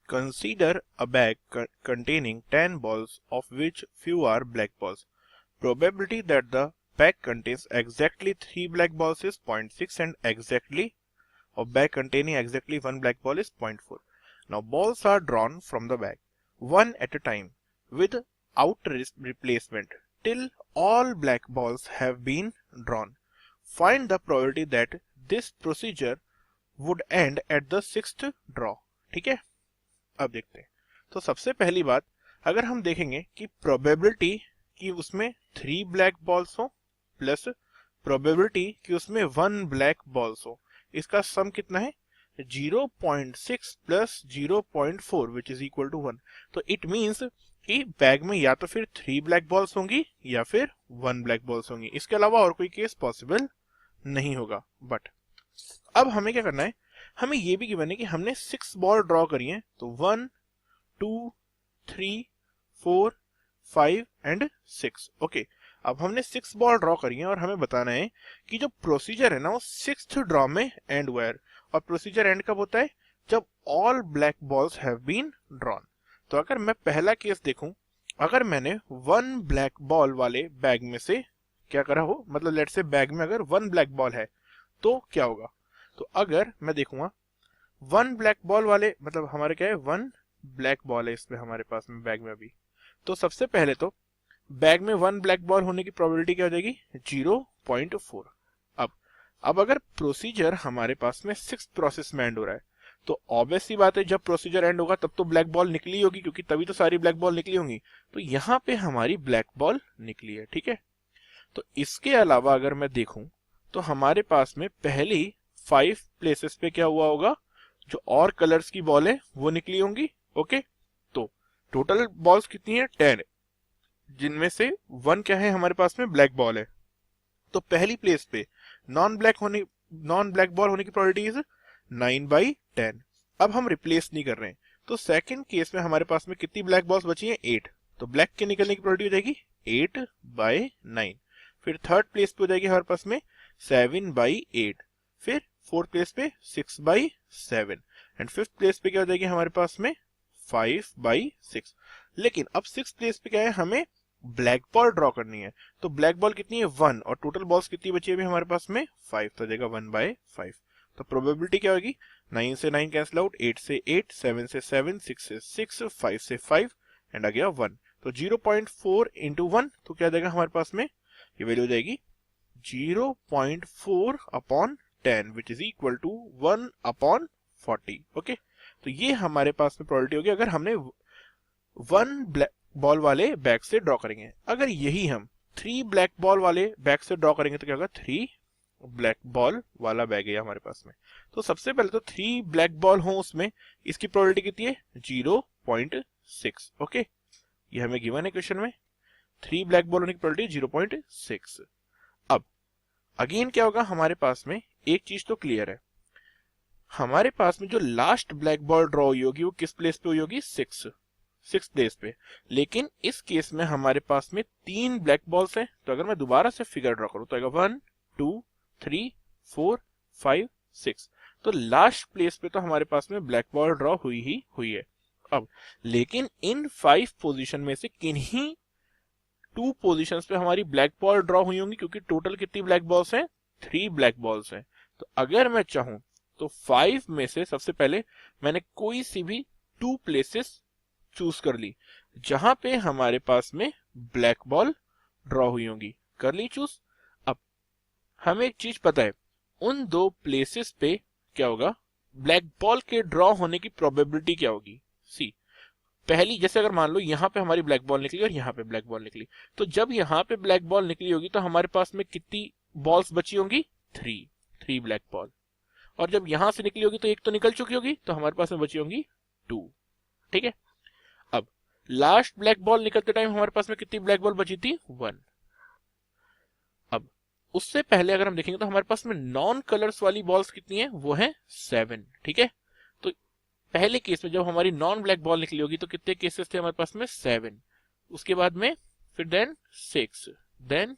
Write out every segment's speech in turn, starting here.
Consider a bag containing 10 balls of which few are black balls. Probability that the bag contains exactly 3 black balls is 0.6 and exactly a bag containing exactly 1 black ball is 0.4. Now balls are drawn from the bag one at a time without replacement till all black balls have been drawn. Find the probability that this procedure would end at the 6th draw. ठीक है, अब देखते हैं। तो सबसे पहली बात, अगर हम देखेंगे कि प्रोबेबिलिटी कि उसमें 3 ब्लैक बॉल्स हो प्लस प्रोबेबिलिटी कि उसमें 1 ब्लैक बॉल्स हो, इसका सम कितना है 0.6 plus 0.4 which is equal to 1। तो इट मींस कि बैग में या तो फिर 3 ब्लैक बॉल्स होंगी या फिर 1 ब्लैक बॉल्स होंगी, इसके अलावा और कोई केस पॉसिबल नहीं होगा। बट अब हमें क्या करना है, हमें ये भी गिवन है कि हमने 6 बॉल ड्रॉ करी है, तो 1 2 3 4 5 एंड 6। ओके, अब हमने 6 बॉल ड्रॉ करी है और हमें बताना है कि जो प्रोसीजर है ना वो 6th ड्रॉ में एंड हुआ है। और प्रोसीजर एंड कब होता है, जब all black balls have been drawn. तो अगर मैं पहला केस देखूं, अगर मैंने 1 ब्लैक बॉल वाले बैग में से क्या करा हो, मतलब लेट से बैग में अगर 1 ब्लैक बॉल है तो क्या होगा। तो अगर मैं देखूंगा 1 ब्लैक बॉल वाले, मतलब हमारे क्या है 1 ब्लैक बॉल है इसमें हमारे पास में बैग में अभी, तो सबसे पहले तो बैग में 1 ब्लैक बॉल होने की प्रोबेबिलिटी क्या हो जाएगी 0.4। अब अगर प्रोसीजर हमारे पास में 6th प्रोसेस में एंड हो रहा है, तो ऑब्वियस सी बात है जब प्रोसीजर एंड होगा तब तो ब्लैक बॉल निकली होगी, क्योंकि तभी तो सारी ब्लैक बॉल निकली होंगी। तो यहाँ पे हमारी ब्लैक बॉल निकली है, ठीक है। तो इसके अलावा अगर मैं देखूं तो हमारे पास में पहली 5 प्लेसेस पे क्या हुआ होगा, जो और कलर्स की बॉल है वो निकली होंगी। ओके, तो टोटल बॉल्स कितनी है 10, जिनमें से 1 क्या है हमारे पास में ब्लैक बॉल है। तो पहली प्लेस पे नॉन ब्लैक बॉल होने की प्रोबेबिलिटी इज 9/10। अब हम रिप्लेस नहीं कर रहे हैं, तो सेकंड केस में हमारे पास में कितनी ब्लैक बॉल्स बची हैं 8, तो ब्लैक के निकलने की प्रोबेबिलिटी हो जाएगी 8/9। फिर थर्ड प्लेस पे हो जाएगी हमारे पास में 7/8, फिर फोर्थ प्लेस पे 6/7 एंड फिफ्थ प्लेस पे क्या हो जाएगी हमारे पास में 5/6। लेकिन अब 6th प्लेस पे क्या है, हमें ब्लैक बॉल ड्रॉ करनी है। तो ब्लैक बॉल कितनी है 1 और टोटल बॉल्स कितनी बची है अभी हमारे पास में 5, तो जाएगा 1/5। तो प्रोबेबिलिटी क्या होगी, 9 से 9 कैंसिल आउट, 8 से 8, 7 से 7, 6 से 6, 5 से 5 एंड आ गया 1। तो 0.4 इंटू 1 तो क्या जाएगा हमारे पास में, ये वैल्यू हो जाएगी 0.4 upon 10 which is equal to 1/40। Okay, तो ये हमारे पास में प्रोबेबिलिटी होगी अगर हमने 1 ब्लैक बॉल वाले बैग से ड्रॉ करेंगे। अगर यही हम 3 ब्लैक बॉल वाले बैग से ड्रॉ करेंगे तो क्या होगा, 3 ब्लैक बॉल वाला बैग है हमारे पास में। तो सबसे पहले तो 3 ब्लैक बॉल हो उसमें, इसकी प्रोबेबिलिटी कितनी है 0.6। ओके, ये हमें गिवन है क्वेश्चन में, 3 ब्लैक बॉल होने की प्रोबेबिलिटी 0.6। अब अगेन क्या होगा, हमारे पास में एक चीज तो क्लियर है, हमारे पास में जो लास्ट ब्लैक बॉल ड्रॉ हुई होगी वो किस प्लेस पे हुई होगी 6th प्लेस पे। लेकिन इस केस में हमारे पास में 3 ब्लैक बॉल्स हैं, तो अगर मैं दोबारा से फिगर ड्रॉ करूं तो आएगा 1 2 3 4 5 6। तो लास्ट प्लेस पे तो हमारे पास में ब्लैक बॉल ड्रॉ हुई ही हुई है। अब लेकिन इन 5 पोजीशन में से किन्हीं 2 पोजीशंस पे हमारी ब्लैक बॉल ड्रॉ हुई होंगी, क्योंकि टोटल कितनी ब्लैक बॉल्स हैं 3 ब्लैक बॉल्स हैं। तो अगर मैं चाहूं तो 5 में से सबसे पहले मैंने कोई सी भी 2 प्लेसेस चूज कर ली जहां पे हमारे पास में ब्लैक बॉल ड्रॉ हुई होंगी, कर ली चूज। अब हमें एक चीज पता है, उन 2 प्लेसेस पे क्या होगा, ब्लैक बॉल के ड्रॉ होने की प्रोबेबिलिटी क्या होगी। सी, पहली जैसे अगर मान लो यहाँ पे हमारी ब्लैक बॉल निकली और यहाँ पे ब्लैक बॉल निकली, तो जब यहाँ पे ब्लैक बॉल निकली होगी तो हमारे पास में कितनी बॉल्स बची होंगी 3 ब्लैक बॉल, और जब यहां से निकली होगी तो एक तो निकल चुकी होगी, तो हमारे पास में बची होंगी 2। ठीक है, अब लास्ट ब्लैक बॉल निकलते टाइम हमारे पास में कितनी ब्लैक बॉल बची थी 1। अब उससे पहले अगर हम देखेंगे तो हमारे पास में नॉन कलर्स वाली बॉल्स कितनी है, वो है 7। ठीक है, तो पहले केस में जब हमारी नॉन ब्लैक बॉल निकली होगी तो कितने केसेस थे हमारे पास में 7, उसके बाद में फिर देन 6, देन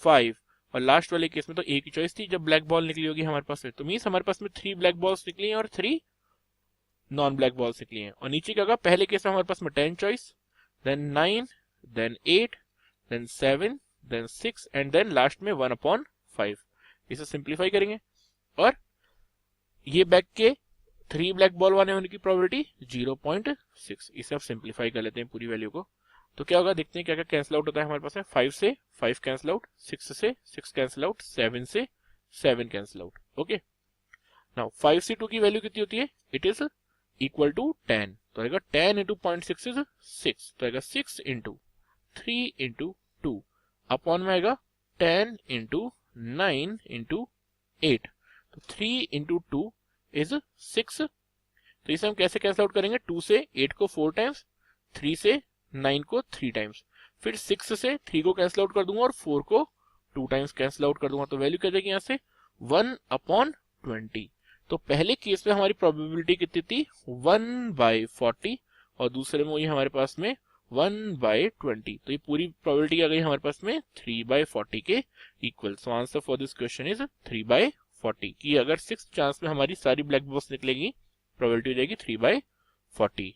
5, और लास्ट वाले केस में तो एक ही चॉइस थी जब ब्लैक बॉल निकली होगी हमारे पास में। तो मींस हमारे पास में 3 ब्लैक बॉल्स निकली हैं और 3 नॉन ब्लैक बॉल्स निकली हैं। और नीचे क्या होगा, पहले केस में हमारे पास में 10 choice, then 9, then 8, then 7, then 6 and then last में 1/5। इसे सिंप्लीफाई करेंगे और ये बैक के 3 ब्लैक बॉल वाले होने की प्रोबेबिलिटी 0.6। इसे आप सिंप्लीफाई कर लेते हैं पूरी वैल्यू को, तो क्या होगा देखते हैं क्या क्या कैंसिल आउट होता है हमारे पास में। 5 से 5 कैंसिल आउट, 6 से 6 कैंसिल आउट, 7 से 7 कैंसिल आउट। ओके, नाउ 5 से 2 की वैल्यू कितनी होती है, इट इज इक्वल टू 10, तो आएगा 10 इंटू 0.6 इज 6, तो आएगा 6 इंटू 3 इंटू 2 अपॉन में आएगा 10 इंटू 9 इंटू 8, तो 3 इंटू 2 इज 6। तो इसे हम कैसे कैंसिल आउट करेंगे, 2 से 8 को 4 टाइम्स, 3 से 9 को 3 टाइम्स, फिर 6 से 3 को कैंसिल आउट कर दूंगा और 4 को 2 टाइम्स कैंसिल आउट कर दूंगा, तो वैल्यू क्या जाएगी यहाँ से 1/20। तो पहले केस में हमारी प्रोबेबिलिटी कितनी थी 1/40 और दूसरे में ये हमारे पास में 1/20, तो ये पूरी प्रोबेबिलिटी आ गई हमारे पास में 3/40 के equal. So answer for this question is 3/40 की अगर 6 चांस में हमारी सारी ब्लैक बॉक्स निकलेगी, प्रोबेबिलिटी हो जाएगी 3/40।